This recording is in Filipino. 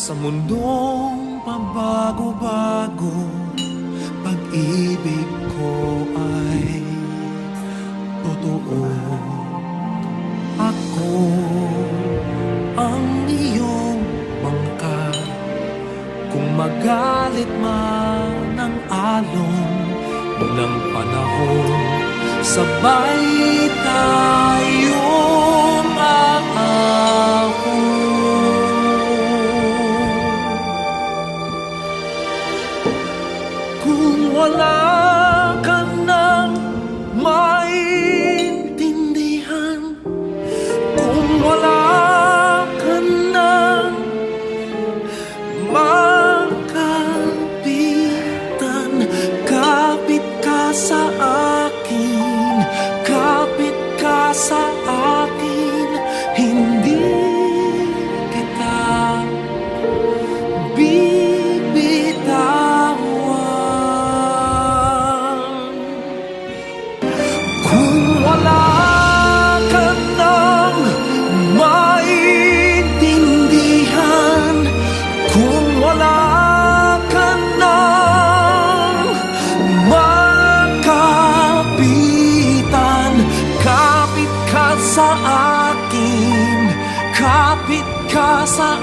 Sa mundong pabago-bago, pag-ibig ko ay totoo. Ako ang iyong bangka. Kung magalit man ang alon ng panahon, sabay tayong aahon. Kung wala ka nang maintindihan, kung wala ka nang makapitan, kapit ka sa akin, kapit ka sa akin, hindi kita bibitawan. Kung wala ka nang maintindihan, kung wala ka nang makapitan, kapit ka sa akin, kapit ka sa